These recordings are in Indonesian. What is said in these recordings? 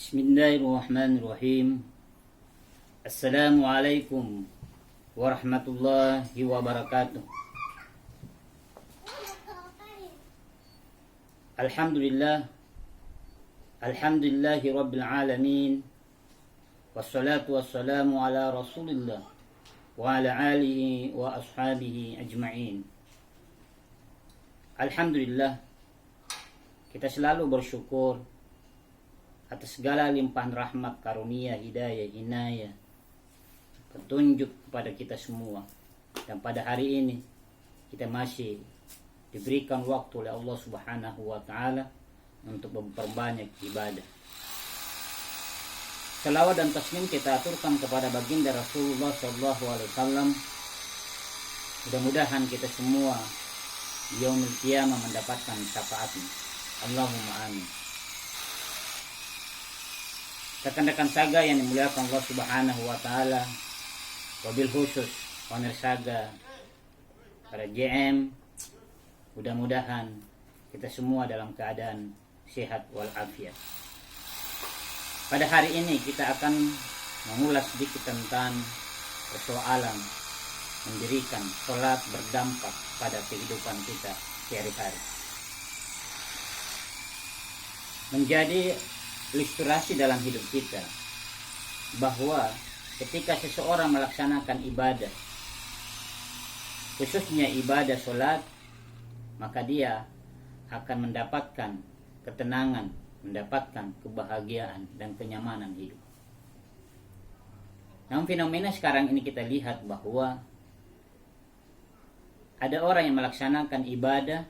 Bismillahirrahmanirrahim. Assalamualaikum warahmatullahi wabarakatuh. Alhamdulillah. Alhamdulillahi rabbil alamin. Wassalatu wassalamu ala rasulillah wa ala alihi wa ashabihi ajma'in. Alhamdulillah, kita selalu bersyukur atas segala limpahan rahmat, karunia, hidayah, inayah, petunjuk kepada kita semua. Dan pada hari ini kita masih diberikan waktu oleh Allah Subhanahu wa taala untuk memperbanyak ibadah. Selawat dan taslim kita aturkan kepada baginda Rasulullah sallallahu alaihi wasallam. Mudah-mudahan kita semua yaumul qiyamah mendapatkan syafaatnya. Allahumma amin. Rekan-rekan saga yang dimuliakan Allah Subhanahu wa taala, wabil khusus owner saga, para JM, mudah-mudahan kita semua dalam keadaan sehat walafiat. Pada hari ini kita akan mengulas sedikit tentang persoalan mendirikan sholat berdampak pada kehidupan kita sehari-hari. Menjadi ilustrasi dalam hidup kita bahwa ketika seseorang melaksanakan ibadah, khususnya ibadah sholat, maka dia akan mendapatkan ketenangan, mendapatkan kebahagiaan dan kenyamanan hidup. Namun fenomena sekarang ini kita lihat bahwa ada orang yang melaksanakan ibadah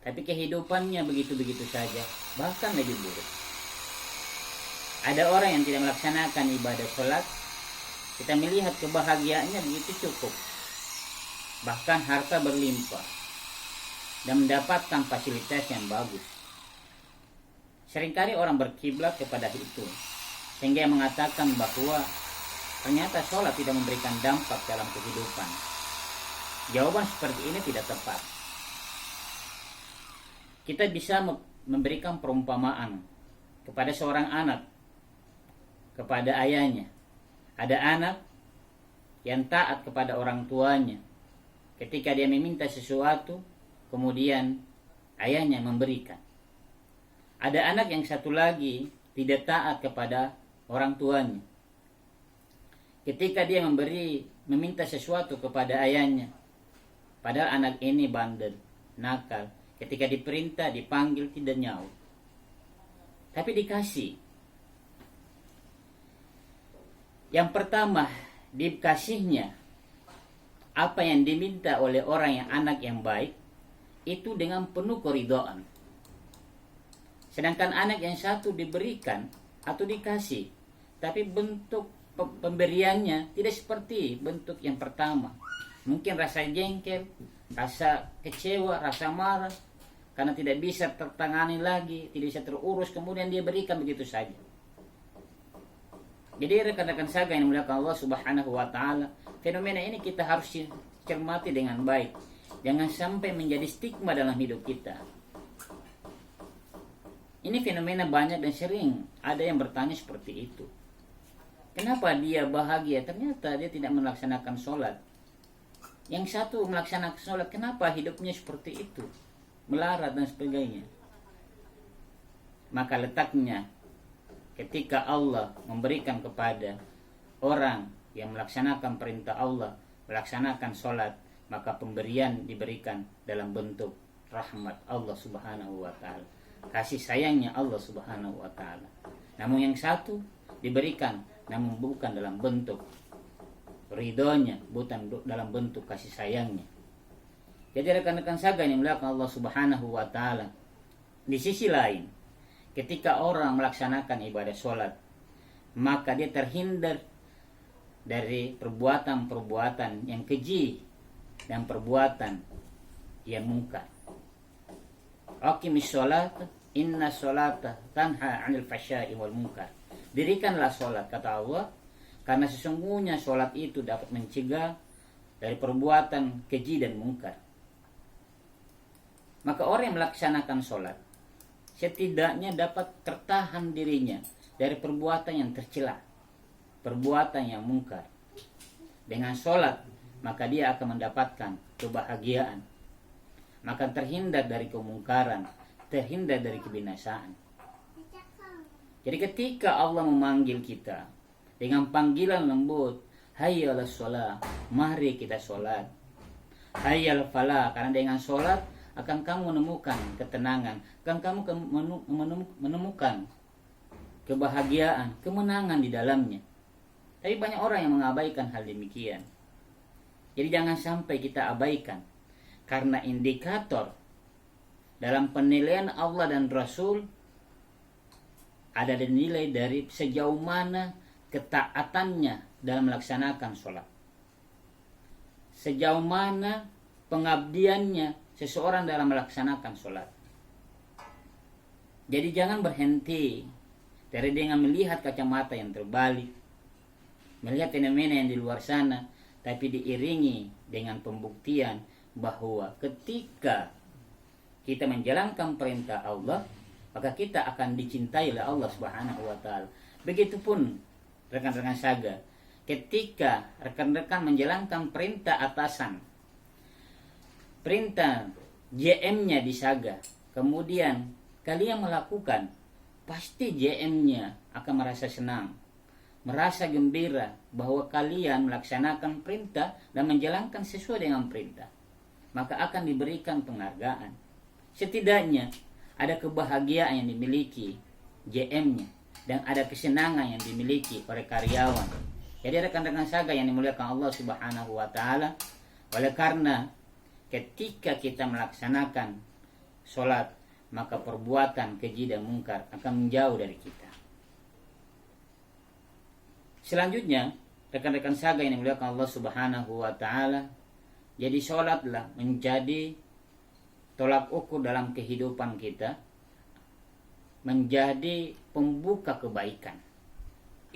tapi kehidupannya begitu-begitu saja, bahkan lebih buruk. Ada orang yang tidak melaksanakan ibadah sholat, kita melihat kebahagiaannya begitu cukup, bahkan harta berlimpah dan mendapatkan fasilitas yang bagus. Seringkali orang berkiblat kepada itu, sehingga mengatakan bahwa ternyata sholat tidak memberikan dampak dalam kehidupan. Jawaban seperti ini tidak tepat. Kita bisa memberikan perumpamaan kepada seorang anak, kepada ayahnya. Ada anak yang taat kepada orang tuanya. Ketika dia meminta sesuatu, kemudian ayahnya memberikan. Ada anak yang satu lagi tidak taat kepada orang tuanya. Ketika dia meminta sesuatu kepada ayahnya, padahal anak ini bandel, nakal. Ketika diperintah, dipanggil, tidak nyaut. Tapi dikasih. Yang pertama, dikasihnya apa yang diminta oleh orang yang anak yang baik, itu dengan penuh keridhaan. Sedangkan anak yang satu diberikan atau dikasih, tapi bentuk pemberiannya tidak seperti bentuk yang pertama. Mungkin rasa jengkel, rasa kecewa, rasa marah, karena tidak bisa tertangani lagi, tidak bisa terurus, kemudian dia berikan begitu saja. Jadi rekan-rekan saga yang dimuliakan Allah Subhanahu wa taala, fenomena ini kita harus cermati dengan baik. Jangan sampai menjadi stigma dalam hidup kita. Ini fenomena banyak dan sering ada yang bertanya seperti itu. Kenapa dia bahagia? Ternyata dia tidak melaksanakan sholat. Yang satu melaksanakan sholat, kenapa hidupnya seperti itu? Melarat dan sebagainya. Maka letaknya ketika Allah memberikan kepada orang yang melaksanakan perintah Allah, melaksanakan sholat, maka pemberian diberikan dalam bentuk rahmat Allah Subhanahu wa ta'ala, kasih sayangnya Allah Subhanahu wa ta'ala. Namun yang satu diberikan, namun bukan dalam bentuk ridhonya, bukan dalam bentuk kasih sayangnya. Jadi rekan-rekan saga yang dimuliakan Allah Subhanahu wa ta'ala, di sisi lain, ketika orang melaksanakan ibadah sholat, maka dia terhindar dari perbuatan-perbuatan yang keji dan perbuatan yang mungkar. Aqimis sholat, inna sholata tanha 'anil fahsya'i wal munkar. Dirikanlah sholat, kata Allah, karena sesungguhnya sholat itu dapat mencegah dari perbuatan keji dan mungkar. Maka orang yang melaksanakan sholat setidaknya dapat tertahan dirinya dari perbuatan yang tercela, perbuatan yang mungkar. Dengan sholat, maka dia akan mendapatkan kebahagiaan, maka terhindar dari kemungkaran, terhindar dari kebinasaan. Jadi ketika Allah memanggil kita dengan panggilan lembut, hayya 'alas shalah, mari kita sholat. Hayya 'alal falah, karena dengan sholat akan kamu menemukan ketenangan, akan kamu menemukan kebahagiaan, kemenangan di dalamnya. Tapi banyak orang yang mengabaikan hal demikian. Jadi jangan sampai kita abaikan, karena indikator dalam penilaian Allah dan Rasul ada dinilai dari sejauh mana ketaatannya dalam melaksanakan sholat, sejauh mana pengabdiannya seseorang dalam melaksanakan sholat. Jadi jangan berhenti dari dengan melihat kacamata yang terbalik, melihat fenomena yang di luar sana, tapi diiringi dengan pembuktian bahwa ketika kita menjalankan perintah Allah, maka kita akan dicintai oleh Allah Subhanahu wa taala. Begitupun rekan-rekan saga, ketika rekan-rekan menjalankan perintah atasan, perintah JM-nya di saga, kemudian kalian melakukan, pasti JM-nya akan merasa senang, merasa gembira bahwa kalian melaksanakan perintah dan menjalankan sesuai dengan perintah. Maka akan diberikan penghargaan. Setidaknya ada kebahagiaan yang dimiliki JM-nya dan ada kesenangan yang dimiliki oleh karyawan. Jadi rekan-rekan saga yang dimuliakan Allah Subhanahu wa taala, oleh karena ketika kita melaksanakan sholat, maka perbuatan keji dan mungkar akan menjauh dari kita. Selanjutnya, rekan-rekan saga yang dimuliakan Allah Subhanahu wa taala, jadi sholatlah menjadi tolak ukur dalam kehidupan kita, menjadi pembuka kebaikan.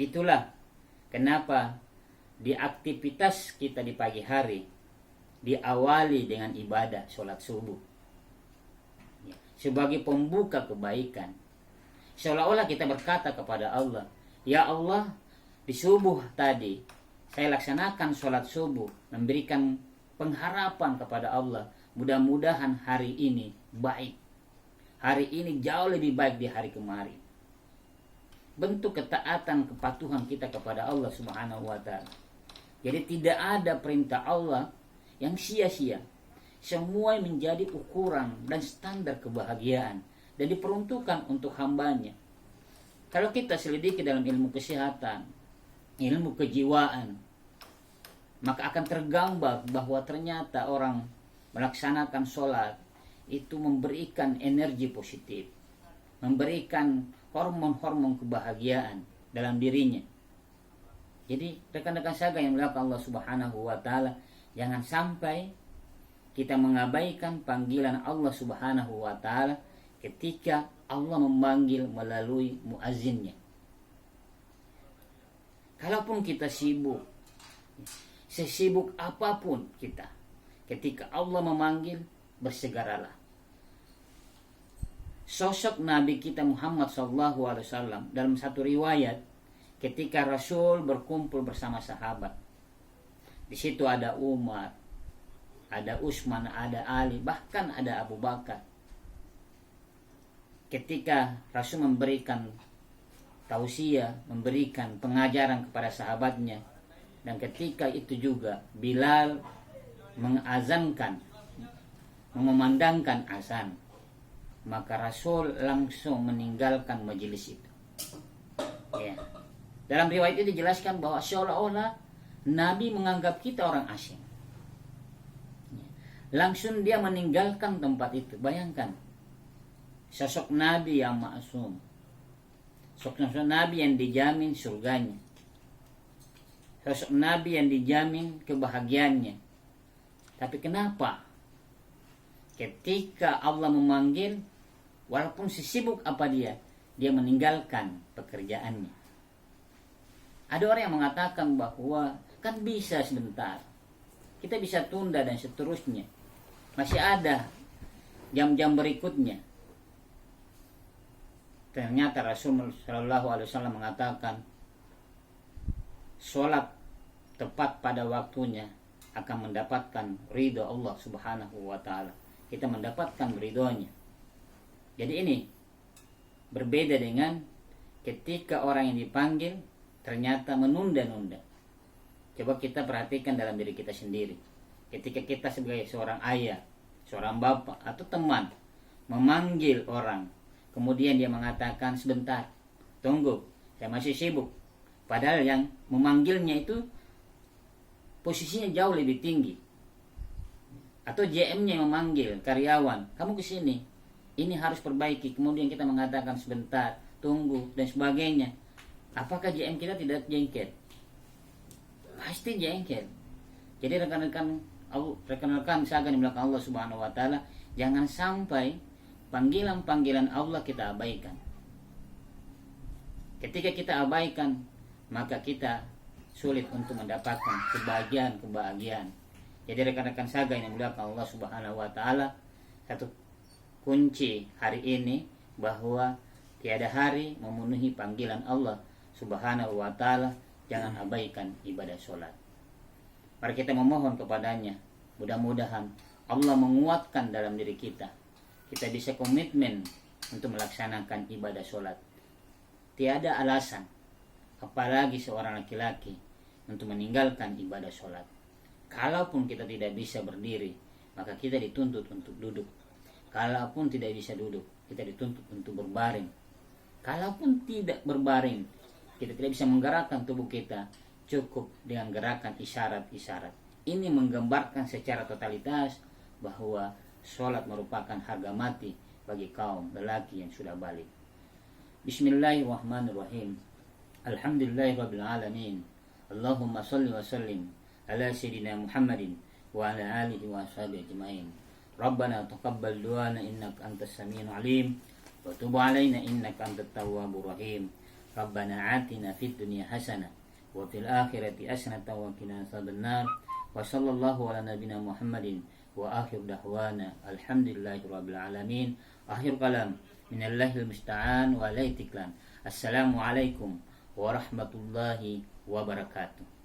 Itulah kenapa di aktivitas kita di pagi hari diawali dengan ibadah sholat subuh sebagai pembuka kebaikan. Seolah-olah kita berkata kepada Allah, ya Allah, di subuh tadi saya laksanakan sholat subuh, memberikan pengharapan kepada Allah, mudah-mudahan hari ini baik, hari ini jauh lebih baik di hari kemarin. Bentuk ketaatan, kepatuhan kita kepada Allah Subhanahu wa taala. Jadi tidak ada perintah Allah yang sia-sia. Semua menjadi ukuran dan standar kebahagiaan dan diperuntukkan untuk hambanya. Kalau kita selidiki dalam ilmu kesehatan, ilmu kejiwaan, maka akan tergambar bahwa ternyata orang melaksanakan sholat itu memberikan energi positif, memberikan hormon-hormon kebahagiaan dalam dirinya. Jadi rekan-rekan saga yang dimuliakan Allah Subhanahu wa taala, jangan sampai kita mengabaikan panggilan Allah Subhanahu wa taala ketika Allah memanggil melalui muazzinnya. Kalaupun kita sibuk, sesibuk apapun kita, ketika Allah memanggil, bersegeralah. Sosok Nabi kita Muhammad SAW dalam satu riwayat, ketika Rasul berkumpul bersama sahabat, di situ ada Umar, ada Utsman, ada Ali, bahkan ada Abu Bakar. Ketika Rasul memberikan tausiah, memberikan pengajaran kepada sahabatnya, dan ketika itu juga Bilal mengazankan, mengumandangkan azan, maka Rasul langsung meninggalkan majelis itu. Ya. Dalam riwayat itu dijelaskan bahwa seolah-olah Nabi menganggap kita orang asing. Langsung dia meninggalkan tempat itu. Bayangkan, sosok Nabi yang maksum, sosok Nabi yang dijamin surganya, sosok Nabi yang dijamin kebahagiaannya. Tapi kenapa ketika Allah memanggil, walaupun sesibuk apa dia meninggalkan pekerjaannya? Ada orang yang mengatakan bahwa kan bisa sebentar, kita bisa tunda dan seterusnya, masih ada jam-jam berikutnya. ternyata Rasul Shallallahu Alaihi Wasallam mengatakan sholat tepat pada waktunya akan mendapatkan ridho Allah Subhanahu wa Ta'ala. Kita mendapatkan ridhonya. Jadi ini berbeda dengan ketika orang yang dipanggil ternyata menunda-nunda. Coba kita perhatikan dalam diri kita sendiri. Ketika kita sebagai seorang ayah, seorang bapak atau teman memanggil orang, kemudian dia mengatakan sebentar, tunggu, saya masih sibuk. Padahal yang memanggilnya itu posisinya jauh lebih tinggi. Atau JM-nya yang memanggil karyawan, kamu ke sini, ini harus perbaiki. Kemudian kita mengatakan sebentar, tunggu dan sebagainya. Apakah JM kita tidak jengkel? Pasti jengkel. Jadi rekan-rekan sekalian di belakang Allah Subhanahu wa Ta'ala, jangan sampai panggilan-panggilan Allah kita abaikan. Ketika kita abaikan, maka kita sulit untuk mendapatkan kebahagiaan. Jadi rekan-rekan sekalian yang belakang Allah Subhanahu wa Ta'ala, satu kunci hari ini bahwa tiada hari memenuhi panggilan Allah Subhanahu wa Ta'ala. Jangan abaikan ibadah sholat. Mari kita memohon kepadanya, mudah-mudahan Allah menguatkan dalam diri kita. Kita bisa komitmen untuk melaksanakan ibadah sholat. Tiada alasan, apalagi seorang laki-laki, untuk meninggalkan ibadah sholat. Kalaupun kita tidak bisa berdiri, maka kita dituntut untuk duduk. Kalaupun tidak bisa duduk, kita dituntut untuk berbaring. Kalaupun tidak berbaring, kita tidak bisa menggerakkan tubuh kita, cukup dengan gerakan isyarat-isyarat. Ini menggambarkan secara totalitas bahwa sholat merupakan harga mati bagi kaum lelaki yang sudah balik. Bismillahirrahmanirrahim. Alhamdulillahirabbil alamin. Allahumma shalli wa sallim ala sayyidina Muhammadin wa ala alihi wa ashabihi ajmain. Rabbana taqabbal du'ana innaka antas samiul alim wa tub 'alaina innaka antat tawwabur rahim. Rabbana atina fid dunya hasanah wa fil akhirati hasanatan wa qina adzabannar. Wa sallallahu ala nabiyyina Muhammadin wa akhir dahwana alhamdulillahi rabbil alamin. Akhir kalam minallahil musta'an wa alaihi tiklan. Assalamualaikum warahmatullahi wabarakatuh.